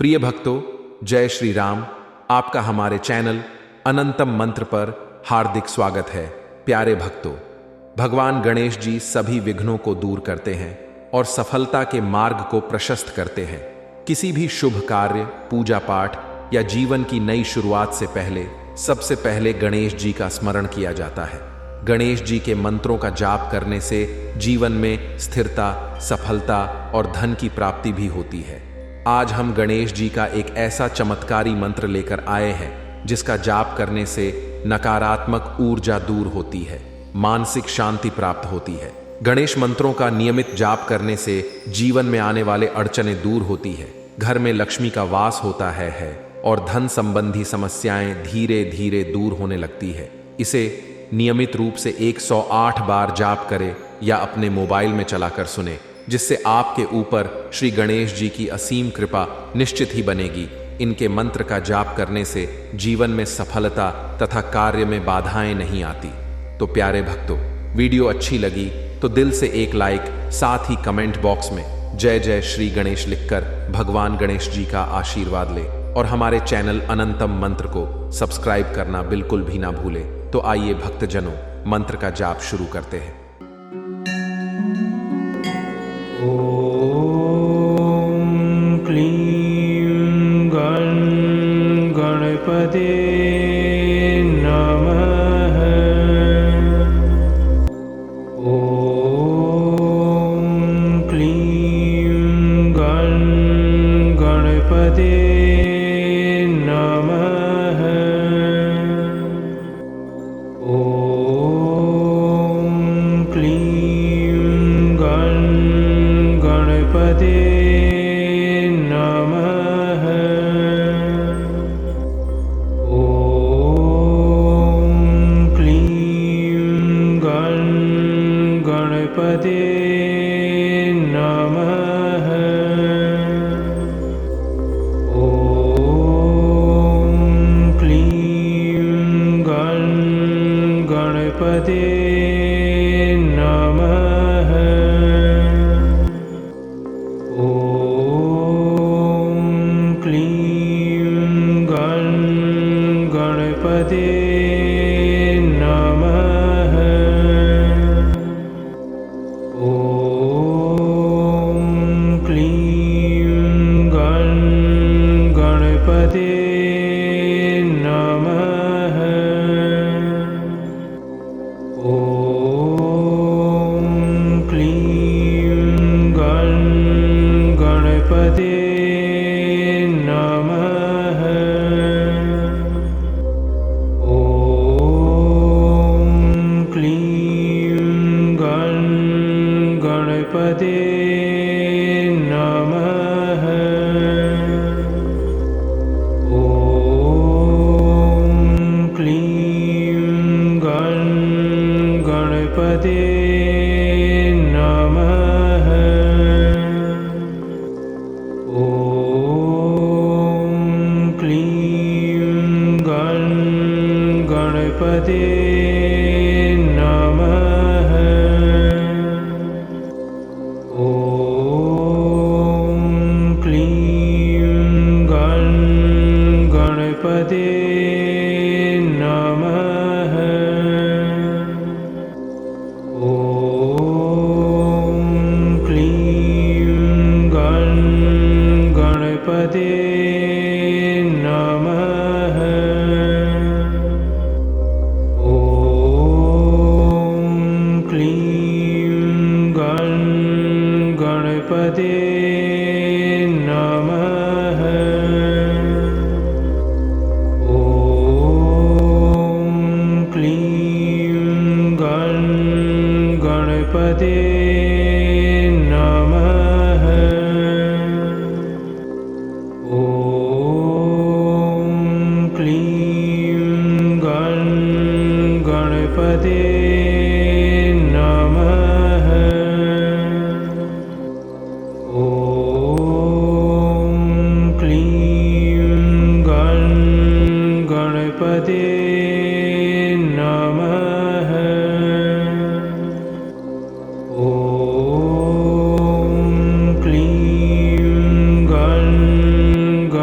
प्रिय भक्तों, जय श्री राम। आपका हमारे चैनल अनंतम मंत्र पर हार्दिक स्वागत है। प्यारे भक्तों, भगवान गणेश जी सभी विघ्नों को दूर करते हैं और सफलता के मार्ग को प्रशस्त करते हैं। किसी भी शुभ कार्य, पूजा पाठ या जीवन की नई शुरुआत से पहले सबसे पहले गणेश जी का स्मरण किया जाता है। गणेश जी के मंत्रों का जाप करने से जीवन में स्थिरता, सफलता और धन की प्राप्ति भी होती है। आज हम गणेश जी का एक ऐसा चमत्कारी मंत्र लेकर आए हैं जिसका जाप करने से नकारात्मक ऊर्जा दूर होती है, मानसिक शांति प्राप्त होती है। गणेश मंत्रों का नियमित जाप करने से जीवन में आने वाले अड़चनें दूर होती है, घर में लक्ष्मी का वास होता है और धन संबंधी समस्याएं धीरे धीरे दूर होने लगती है। इसे नियमित रूप से 108 बार जाप करें या अपने मोबाइल में चलाकर सुने, जिससे आपके ऊपर श्री गणेश जी की असीम कृपा निश्चित ही बनेगी। इनके मंत्र का जाप करने से जीवन में सफलता तथा कार्य में बाधाएं नहीं आती। तो प्यारे भक्तों, वीडियो अच्छी लगी तो दिल से एक लाइक, साथ ही कमेंट बॉक्स में जय जय श्री गणेश लिखकर भगवान गणेश जी का आशीर्वाद ले और हमारे चैनल अनंतम मंत्र को सब्सक्राइब करना बिल्कुल भी ना भूले। तो आइए भक्तजनों, मंत्र का जाप शुरू करते हैं। ॐ क्लीं गणपते नमः। ॐ क्लीं गणपते नमः। ॐ क्लीं गणपते नमः। ॐ क्लीं गणपते नमः। ॐ क्लीं गणपते नमः। ॐ क्लीं गणपते नमः। ॐ क्लीं गणपते नमः। ॐ क्लीं गणपते नमः। ॐ क्लीं गणपते नमः। ॐ क्लीं गणपते नमः। ॐ क्लीं गणपते नमः। ॐ क्लीं गणपते नमः। ॐ क्लीं गणपते नमः। ॐ क्लीं गणपते नमः। ॐ क्लीं गणपते नमः। ॐ क्लीं गणपते नमः। ॐ क्लीं गणपते नमः।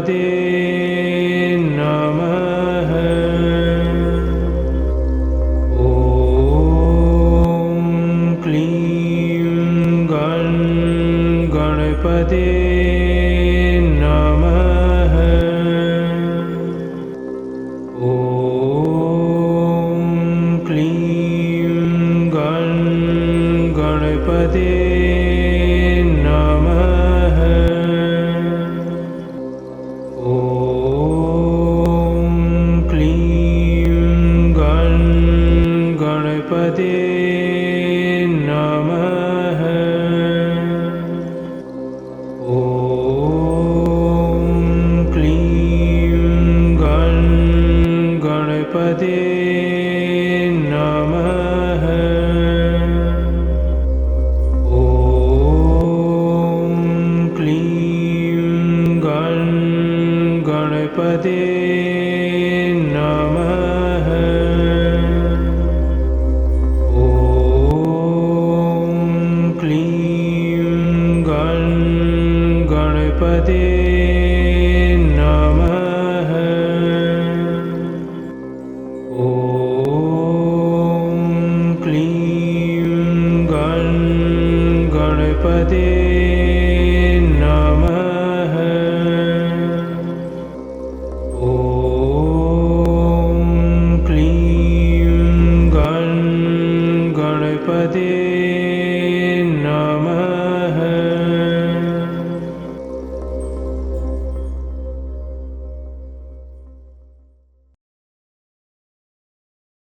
गणपते नमः। ॐ क्लीं गणपते नमः। ॐ क्लीं गणपते नमः। ॐ क्लीं गणपते नमः। ॐ क्लीं गणपते नमः। ॐ क्लीं गणपते नमः। ॐ क्लीं गणपते नमः। ॐ क्लीं गणपते